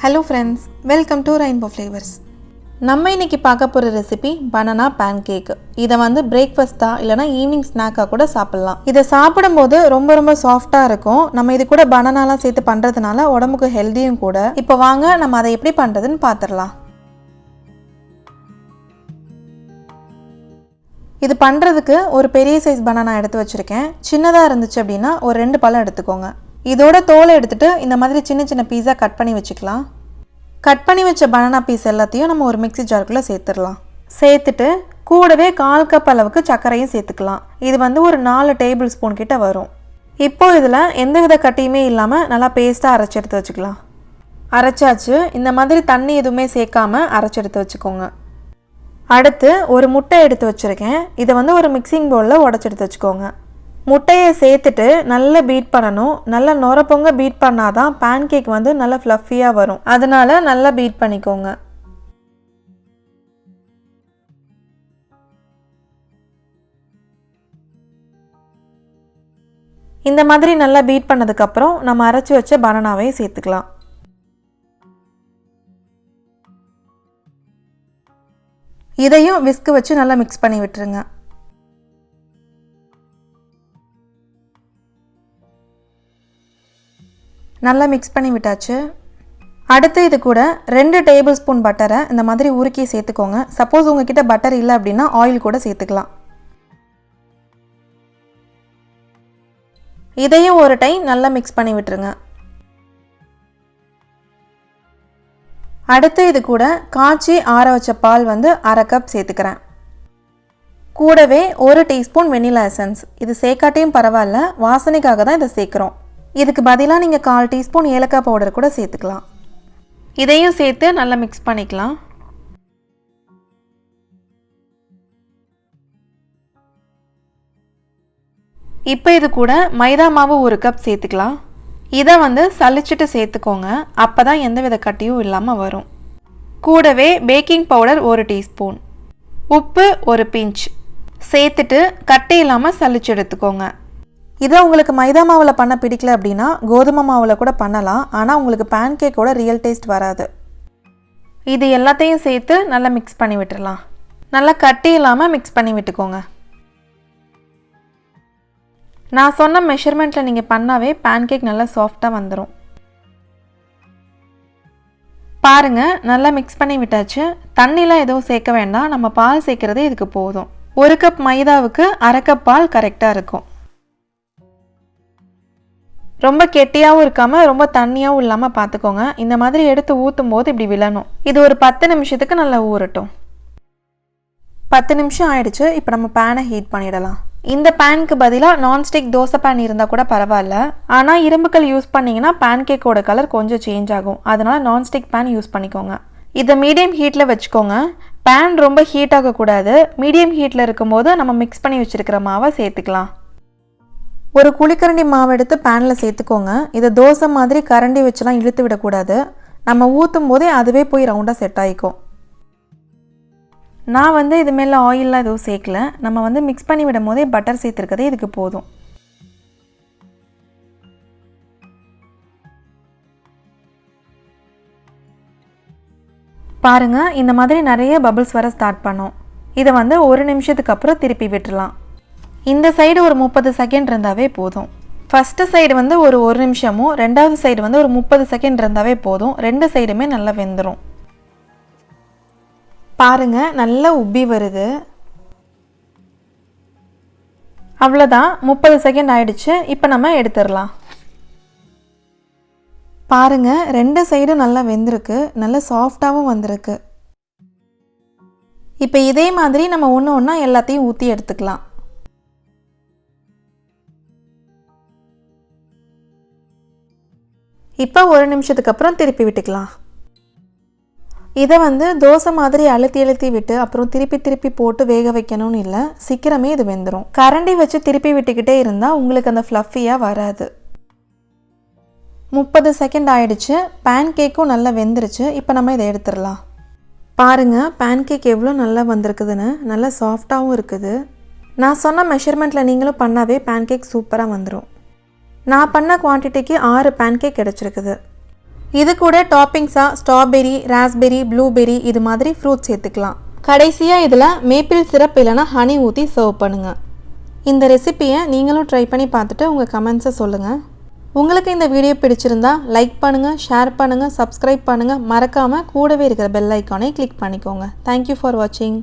Hello friends, welcome to Rainbow Flavors. நம்ம இன்னைக்கு பார்க்க போற ரெசிபி banana pancake. இத வந்து பிரேக்ஃபாஸ்டா இல்லனா ஈவினிங் ஸ்நாக்கா கூட சாப்பிடலாம். இத சாப்பிடும்போது ரொம்ப சாஃப்ட்டா இருக்கும். நம்ம இது கூட பனானாலாம் சேர்த்து பண்றதுனால உடம்புக்கு ஹெல்தியும் கூட. இப்போ வாங்க நம்ம அதை எப்படி பண்றதுன்னு பாத்துறலாம். இது பண்றதுக்கு ஒரு பெரிய சைஸ் பனானா எடுத்து வச்சிருக்கேன். சின்னதா இருந்துச்சு அப்படினா ஒரு 2 பழம் எடுத்துக்கோங்க. இதோட தோலை எடுத்துட்டு இந்த மாதிரி சின்ன பீஸா கட் பண்ணி வச்சுக்கலாம். கட் பண்ணி வச்ச பனானா பீஸ் எல்லாத்தையும் நம்ம ஒரு மிக்ஸி ஜார்க்குள்ள சேர்த்துடலாம். சேர்த்துட்டு கூடவே 1/4 கப் அளவுக்கு சர்க்கரையும் சேர்த்துக்கலாம். இது வந்து ஒரு 4 டேபிள் ஸ்பூன் கிட்ட வரும். இப்போ இதில் எந்தவித கட்டியுமே இல்லாமல் நல்லா பேஸ்ட்டாக அரைச்சி எடுத்து வச்சுக்கலாம். அரைச்சாச்சு. இந்த மாதிரி தண்ணி எதுவுமே சேர்க்காம அரைச்சி எடுத்து வச்சுக்கோங்க. அடுத்து ஒரு முட்டை எடுத்து வச்சுருக்கேன். இதை வந்து ஒரு மிக்சிங் பவுலில் உடச்சி எடுத்து வச்சுக்கோங்க. முட்டையை சேர்த்துட்டு நல்லா பீட் பண்ணணும். நல்லா நொரப்பொங்க பீட் பண்ணாதான் பேன்கேக் வந்து நல்லா ஃப்ளஃபியாக வரும். அதனால நல்லா பீட் பண்ணிக்கோங்க. இந்த மாதிரி நல்லா பீட் பண்ணதுக்கப்புறம் நம்ம அரைச்சி வச்ச பனானாவையும் சேர்த்துக்கலாம். இதையும் விஸ்க் வச்சு நல்லா மிக்ஸ் பண்ணி விட்டுருங்க. நல்லா மிக்ஸ் பண்ணி விட்டாச்சு. அடுத்து இது கூட 2 டேபிள் ஸ்பூன் பட்டரை இந்த மாதிரி உருக்கி சேர்த்துக்கோங்க. சப்போஸ் உங்ககிட்ட பட்டர் இல்லை அப்படின்னா ஆயில் கூட சேர்த்துக்கலாம். இதையும் ஒரு டைம் நல்லா மிக்ஸ் பண்ணி விட்டுருங்க. அடுத்து இது கூட காய்ச்சி ஆற வச்ச பால் வந்து 1/2 கப் சேர்த்துக்கிறேன். கூடவே 1 டீஸ்பூன் வெனிலா எசன்ஸ். இது சேர்க்காட்டியும் பரவாயில்ல, வாசனைக்காக தான் இதை சேர்க்குறோம். இதுக்கு பதிலாக நீங்கள் 1/4 டீஸ்பூன் ஏலக்காய் பவுடர் கூட சேர்த்துக்கலாம். இதையும் சேர்த்து நல்லா மிக்ஸ் பண்ணிக்கலாம். இப்போ இது கூட மைதா மாவு 1 கப் சேர்த்துக்கலாம். இதை வந்து சலிச்சிட்டு சேர்த்துக்கோங்க. அப்போ தான் எந்தவித கட்டியும் இல்லாமல் வரும். கூடவே பேக்கிங் பவுடர் 1 டீஸ்பூன், உப்பு 1 பிஞ்ச் சேர்த்துட்டு கட்டி இல்லாமல் சலிச்சு எடுத்துக்கோங்க. இதை உங்களுக்கு மைதா மாவில் பண்ண பிடிக்கல அப்படின்னா கோதுமை மாவில் கூட பண்ணலாம். ஆனால் உங்களுக்கு பேன்கேக்கோட ரியல் டேஸ்ட் வராது. இது எல்லாத்தையும் சேர்த்து நல்லா மிக்ஸ் பண்ணி விட்டுடலாம். நல்லா கட்டி இல்லாமல் மிக்ஸ் பண்ணி விட்டுக்கோங்க. நான் சொன்ன மெஷர்மெண்ட்டில் நீங்கள் பண்ணாவே பேன்கேக் நல்லா சாஃப்டாக வந்துடும். பாருங்கள், நல்லா மிக்ஸ் பண்ணி விட்டாச்சு. தண்ணிலாம் எதுவும் சேர்க்க வேண்டாம். நம்ம பால் சேர்க்குறதே இதுக்கு போதும். 1 கப் மைதாவுக்கு 1/2 கப் பால் கரெக்டாக இருக்கும். ரொம்ப கெட்டியாகவும் இருக்காமல் ரொம்ப தண்ணியாகவும் இல்லாமல் பார்த்துக்கோங்க. இந்த மாதிரி எடுத்து ஊற்றும் போது இப்படி விழணும். இது ஒரு 10 நிமிஷத்துக்கு நல்லா ஊறட்டும். 10 நிமிஷம் ஆயிடுச்சு. இப்போ நம்ம பேனை ஹீட் பண்ணிடலாம். இந்த பேனுக்கு பதிலாக நான்ஸ்டிக் தோசை பேன் இருந்தால் கூட பரவாயில்ல. ஆனால் இரும்புக்கல் யூஸ் பண்ணிங்கன்னா பேன்கேக்கோட கலர் கொஞ்சம் சேஞ்ச் ஆகும். அதனால் நான்ஸ்டிக் பேன் யூஸ் பண்ணிக்கோங்க. இதை மீடியம் ஹீட்டில் வச்சுக்கோங்க. பேன் ரொம்ப ஹீட் ஆகக்கூடாது. மீடியம் ஹீட்டில் இருக்கும்போது நம்ம மிக்ஸ் பண்ணி வச்சுருக்கிற மாவை சேர்த்துக்கலாம். ஒரு குழிக்கரண்டி மாவு எடுத்து பேனில் சேர்த்துக்கோங்க. இதை தோசை மாதிரி கரண்டி வச்சுலாம் இழுத்து விடக்கூடாது. நம்ம ஊற்றும் போதே அதுவே போய் ரவுண்டாக செட் ஆகிக்கும். நான் வந்து இது மேலே ஆயிலெலாம் எதுவும் சேர்க்கல. நம்ம வந்து மிக்ஸ் பண்ணி விடும் போதே பட்டர் சேர்த்துருக்கதே இதுக்கு போதும். பாருங்கள், இந்த மாதிரி நிறைய பபிள்ஸ் வர ஸ்டார்ட் பண்ணோம். இதை வந்து 1 நிமிஷத்துக்கு அப்புறம் திருப்பி விட்டுடலாம். இந்த சைடு ஒரு 30 செகண்ட் இருந்தாவே போதும். ஃபஸ்ட்டு சைடு வந்து ஒரு 1 நிமிஷமும், ரெண்டாவது சைடு வந்து ஒரு 30 செகண்ட் இருந்தாவே போதும். 2 சைடுமே நல்லா வெந்துடும். பாருங்க, நல்லா உப்பி வருது. அவ்வளோதான், 30 செகண்ட் ஆயிடுச்சு. இப்போ நம்ம எடுத்துடலாம். பாருங்க, 2 சைடும் நல்லா வெந்திருக்கு. நல்லா சாஃப்டாகவும் வந்திருக்கு. இப்போ இதே மாதிரி நம்ம ஒன்றா எல்லாத்தையும் ஊற்றி எடுத்துக்கலாம். இப்போ 1 நிமிஷத்துக்கு அப்புறம் திருப்பி விட்டுக்கலாம். இதை வந்து தோசை மாதிரி அழுத்தி விட்டு அப்புறம் திருப்பி போட்டு வேக வைக்கணும்னு இல்லை. சீக்கிரமே இது வெந்துடும். கரண்டி வச்சு திருப்பி விட்டுக்கிட்டே இருந்தால் உங்களுக்கு அந்த ஃப்ளஃபியாக வராது. 30 செகண்ட் ஆயிடுச்சு. பேன்கேக்கும் நல்லா வெந்துருச்சு. இப்போ நம்ம இதை எடுத்துடலாம். பாருங்கள், பேன்கேக் எவ்வளோ நல்லா வந்திருக்குதுன்னு. நல்லா சாஃப்டாகவும் இருக்குது. நான் சொன்ன மெஷர்மெண்ட்டில் நீங்களும் பண்ணாவே பேன்கேக் சூப்பராக வந்துடும். நான் பண்ண குவான்டிட்டிக்கு 6 பேன்கேக் கிடச்சிருக்குது. இது கூட டாப்பிங்ஸாக ஸ்ட்ராபெரி, ராஸ்பெரி, ப்ளூபெரி இது மாதிரி ஃப்ரூட்ஸ் சேர்த்துக்கலாம். கடைசியாக இதில் மேப்பிள் சிரப் இல்லைனா ஹனி ஊற்றி சர்வ் பண்ணுங்கள். இந்த ரெசிப்பியை நீங்களும் ட்ரை பண்ணி பார்த்துட்டு உங்கள் கமெண்ட்ஸை சொல்லுங்கள். உங்களுக்கு இந்த வீடியோ பிடிச்சிருந்தா லைக் பண்ணுங்கள், ஷேர் பண்ணுங்கள், சப்ஸ்கிரைப் பண்ணுங்கள். மறக்காமல் கூடவே இருக்கிற பெல் ஐக்கானை கிளிக் பண்ணிக்கோங்க. தேங்க்யூ ஃபார் வாட்சிங்.